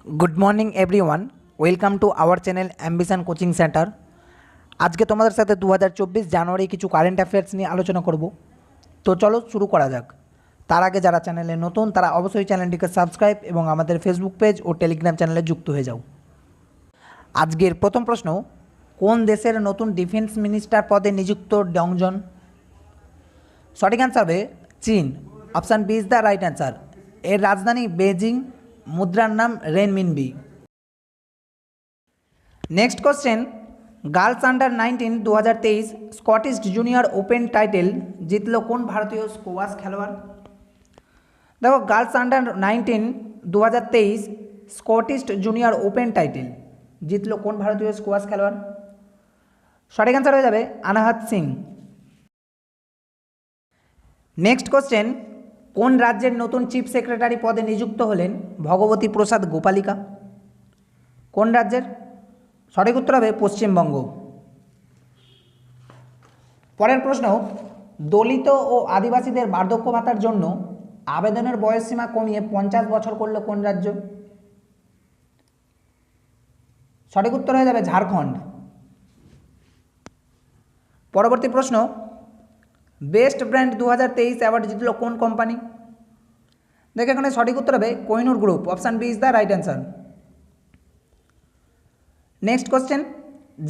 Good morning everyone welcome to our channel ambition coaching centre. आज के तुम्हारे साथ 2024 জানুয়ারি কিছু কারেন্ট অ্যাফেয়ার্স নিয়ে আলোচনা করব। তো চলো শুরু করা যাক। তার আগে যারা চ্যানেলে নতুন তারা অবশ্যই চ্যানেলটিকে সাবস্ক্রাইব এবং আমাদের ফেসবুক পেজ ও টেলিগ্রাম চ্যানেলে যুক্ত হয়ে যাও। আজকের প্রথম প্রশ্ন, কোন দেশের নতুন ডিফেন্স মিনিস্টার পদে নিযুক্ত ডংজন? সঠিক অ্যান্সার হবে চীন। Option B is the right answer. এর রাজধানী বেজিং, মুদ্রার নাম renminbi. Next question, girls under 19 2023 Scottish junior open title জিতল কোন ভারতীয় স্কোয়াশ খেলোয়াড়? দেখো, girls under 19 2023 Scottish junior open title জিতল কোন ভারতীয় স্কোয়াশ খেলোয়াড়? সঠিক অ্যান্সার হয়ে যাবে আনাহাত সিং। নেক্সট কোশ্চেন, কোন রাজ্যের নতুন চিফ সেক্রেটারি পদে নিযুক্ত হলেন ভগবতী প্রসাদ গোপালিকা? কোন রাজ্যের? সঠিক উত্তর হবে পশ্চিমবঙ্গ। পরের প্রশ্ন, দলিত ও আদিবাসীদের বার্ধক্য ভাতার জন্য আবেদনের বয়সসীমা কমিয়ে 50 বছর করল কোন রাজ্য? সঠিক উত্তর হয়ে যাবে ঝাড়খণ্ড। পরবর্তী প্রশ্ন, বেস্ট ব্র্যান্ড 2023 অ্যাওয়ার্ড জিতল কোন কোম্পানি? দেখে এখানে সঠিক উত্তর হবে Kohinoor group. Option B is the right answer. Next question,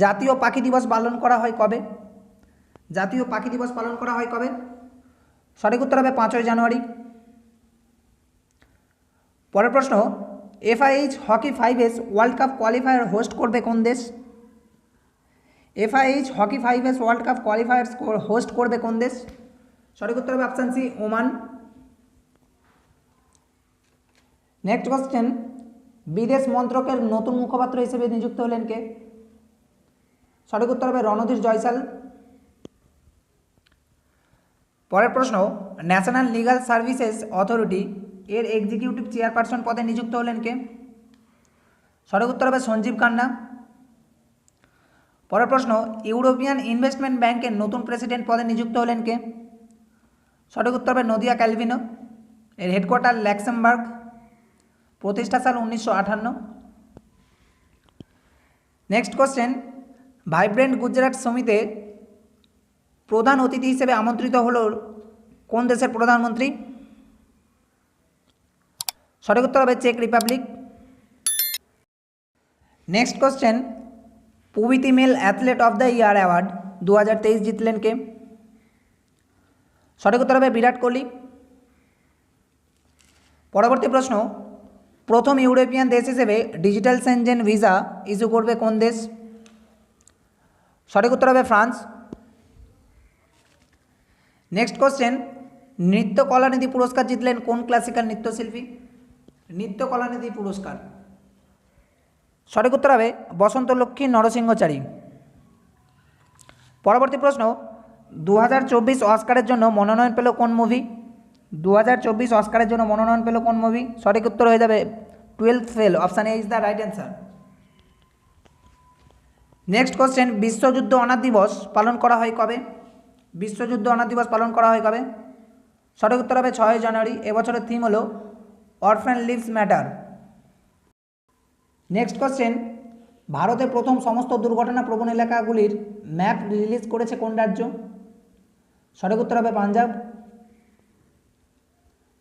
জাতীয় পাখি দিবস পালন করা হয় কবে? জাতীয় পাখি দিবস পালন করা হয় কবে? সঠিক উত্তর হবে 5ই জানুয়ারি। পরের প্রশ্ন, FIH hockey 5S world cup qualifier host করবে কোন দেশ? FIH hockey 5S world cup qualifier host করবে কোন দেশ? সঠিক উত্তর হবে option C Oman. Next question, বিদেশ মন্ত্রকের নতুন মুখপাত্র হিসেবে নিযুক্ত হলেন কে? সঠিক উত্তর হবে রণধীর জয়সাল। পরের প্রশ্ন, ন্যাশনাল লিগাল সার্ভিসেস অথরিটি এর এক্সিকিউটিভ চেয়ারপারসন পদে নিযুক্ত হলেন কে? সঠিক উত্তর হবে সঞ্জীব খান্না। পরের প্রশ্ন, ইউরোপিয়ান ইনভেস্টমেন্ট ব্যাংকের নতুন প্রেসিডেন্ট পদে নিযুক্ত হলেন কে? সঠিক উত্তর হবে নদিয়া ক্যালভিনো। এর হেডকোয়ার্টার লাক্সেমবার্গ। প্রতিষ্ঠা সাল 1958। নেক্সট কোশ্চেন, ভাইব্রেন্ট গুজরাট সমিতে প্রধান অতিথি হিসেবে আমন্ত্রিত হল কোন দেশের প্রধানমন্ত্রী? সঠিক উত্তর হবে চেক রিপাবলিক। নেক্সট কোশ্চেন, পুবিতি male athlete of the year award 2023 জিতলেন কে? সঠিক উত্তর হবে বিরাট কোহলি। পরবর্তী প্রশ্ন, প্রথম ইউরোপিয়ান দেশ হিসেবে ডিজিটাল সেনজেন ভিসা ইস্যু করবে কোন দেশ? সঠিক উত্তর হবে ফ্রান্স। নেক্সট কোশ্চেন, নৃত্য কলানিধি পুরস্কার জিতলেন কোন ক্লাসিক্যাল নৃত্যশিল্পী? নৃত্য কলানিধি পুরস্কার। সঠিক উত্তর হবে বসন্ত লক্ষ্মী নরসিংহচারী। পরবর্তী প্রশ্ন, 2024 অস্কারের জন্য মনোনয়ন পেল কোন মুভি? 2024 অস্কারের জন্য মনোনয়ন পেল কোন মুভি? সঠিক উত্তর হয়ে যাবে 12th fail. Option A is the right answer. Next question, বিশ্বযুদ্ধ অনাথ দিবস পালন করা হয় কবে? বিশ্বযুদ্ধ অনাথ দিবস পালন করা হয় কবে? সঠিক উত্তর হবে 6ই জানুয়ারি। এবছরের থিম হলো orphan leaves matter. Next question, ভারতে প্রথম সমস্ত দুর্ঘটনা প্রবণ এলাকাগুলির ম্যাপ রিলিজ করেছে কোন রাজ্য? সঠিক উত্তর হবে পাঞ্জাব।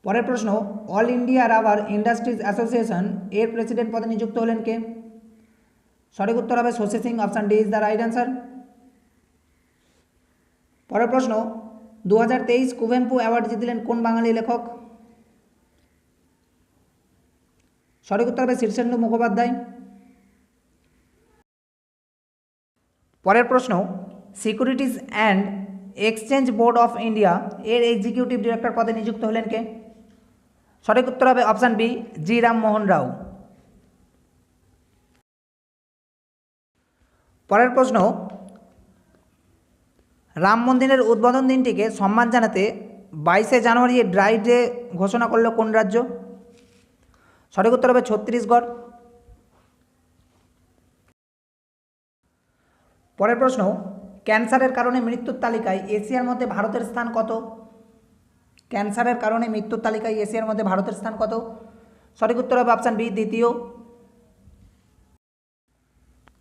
পরের প্রশ্ন, all India rubber industries association এর প্রেসিডেন্ট পদে নিযুক্ত হলেন কে? সঠিক উত্তর হবে Shashi Singh. Option D is the right answer. পরের প্রশ্ন, 2023 কুভেম্পু অ্যাওয়ার্ড জিতলেন কোন বাঙালি লেখক? সঠিক উত্তর হবে শীর্ষেন্দু মুখোপাধ্যায়। পরের প্রশ্ন, securities and exchange board of India এর এক্সিকিউটিভ ডিরেক্টর পদে নিযুক্ত হলেন কে? সঠিক উত্তর হবে অপশান বি জি রামমোহন রাও। পরের প্রশ্ন, রাম মন্দিরের উদ্বোধন দিনটিকে সম্মান জানাতে 22শে জানুয়ারি ড্রাই ডে ঘোষণা করল কোন রাজ্য? সঠিক উত্তর হবে ছত্তিশগড়। পরের প্রশ্ন, ক্যান্সারের কারণে মৃত্যুর তালিকায় এশিয়ার মধ্যে ভারতের স্থান কত? ক্যান্সারের কারণে মৃত্যুর তালিকায় এশিয়ার মধ্যে ভারতের স্থান কত? সঠিক উত্তর হবে অপশান বি দ্বিতীয়।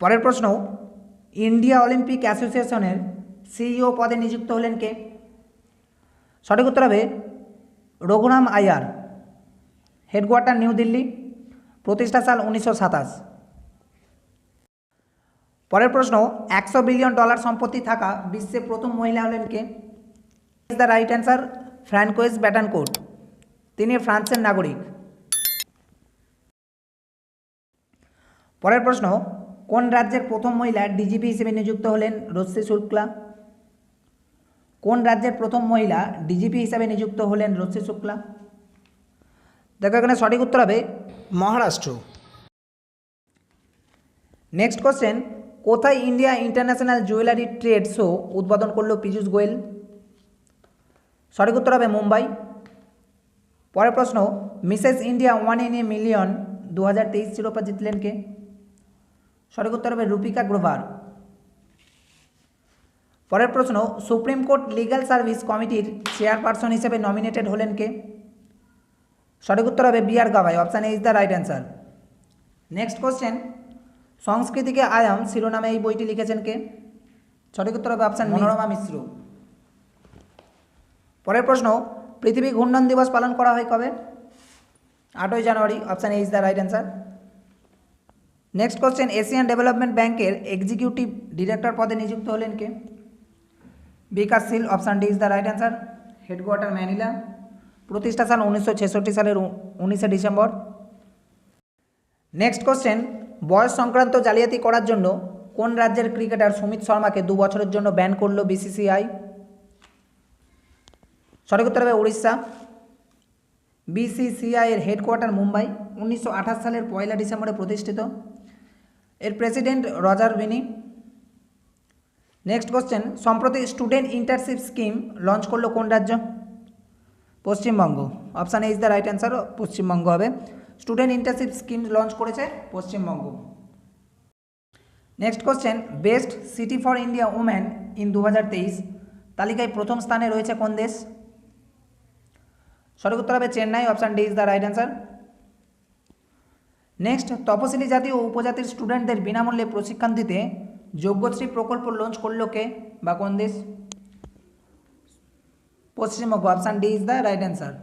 পরের প্রশ্ন, ইন্ডিয়া অলিম্পিক অ্যাসোসিয়েশনের সিইও পদে নিযুক্ত হলেন কে? সঠিক উত্তর হবে রঘুরাম আয়ার। হেডকোয়ার্টার নিউ দিল্লি, প্রতিষ্ঠা সাল 1927। পরের প্রশ্ন, $100 বিলিয়ন সম্পত্তি থাকা বিশ্বে প্রথম মহিলা হলেন কে? Is the right answer Francoise Betancourt. তিনি ফ্রান্সের নাগরিক। পরের প্রশ্ন, কোন রাজ্যের প্রথম মহিলা ডিজিপি হিসেবে নিযুক্ত হলেন রশ্মি শুক্লা? কোন রাজ্যের প্রথম মহিলা ডিজিপি হিসেবে নিযুক্ত হলেন রশ্মি শুক্লা? দেখো এখানে সঠিক উত্তর হবে মহারাষ্ট্র। নেক্সট কোশ্চেন, কোথায় India international jewellery trade show উদ্বোধন করলো পীযূষ গোয়েল? সঠিক উত্তর হবে মুম্বাই। পরের প্রশ্ন, Mrs India 1 in a million 2023 শিরোপা জিতলেন কে? সঠিক উত্তর হবে রূপিকা গ্রোভার। পরের প্রশ্ন, সুপ্রিম কোর্ট লিগ্যাল সার্ভিস কমিটির চেয়ারপারসন হিসেবে নমিনেটেড হলেন কে? সঠিক উত্তর হবে B R Gavai. Option A is the right answer. Next question, সংস্কৃতিকে আয়াম শিরোনামে এই বইটি লিখেছেন কে? সঠিক উত্তর হবে অপশান মনোরমা মিশ্র। পরের প্রশ্ন, পৃথিবী ঘূর্ণন দিবস পালন করা হয় কবে? 8ই January. Option A is the right answer. Next question, Asian development ব্যাংকের এক্সিকিউটিভ ডিরেক্টর পদে নিযুক্ত হলেন কে? Bikash Sheel. Option D is the right answer. Headquarter Manila, প্রতিষ্ঠা সাল 1966 সালের 19শে ডিসেম্বর। নেক্সট কোশ্চেন, বয়স সংক্রান্ত জালিয়াতি করার জন্য কোন রাজ্যের ক্রিকেটার সুমিত শর্মাকে 2 বছরের জন্য ব্যান করলো বিসিসিআই? সঠিক উত্তর হবে উড়িষ্যা। বিসিসিআই এর হেডকোয়ার্টার মুম্বাই, 1928 সালের 1 ডিসেম্বরে প্রতিষ্ঠিত। এর প্রেসিডেন্ট রজার বিনি। নেক্সট কোশ্চেন, সম্প্রতি স্টুডেন্ট ইন্টার্নশিপ স্কিম লঞ্চ করলো কোন রাজ্য? Paschimbanga. Option A is the right answer. Paschimbanga হবে। স্টুডেন্ট ইন্টার্নশিপ স্কিম লঞ্চ করেছে Paschimbanga. Next question, best city for India women in 2023 তালিকায় প্রথম স্থানে রয়েছে কোন দেশ? সঠিক উত্তর হবে Chennai. Option D is the right answer. Next, তপশিলি জাতি ও উপজাতির স্টুডেন্টদের বিনামূল্যে প্রশিক্ষণ দিতে যোগ্যশ্রী প্রকল্প লঞ্চ করলো কে বা কোন দেশ? Paschimbanga. Option D is the right answer.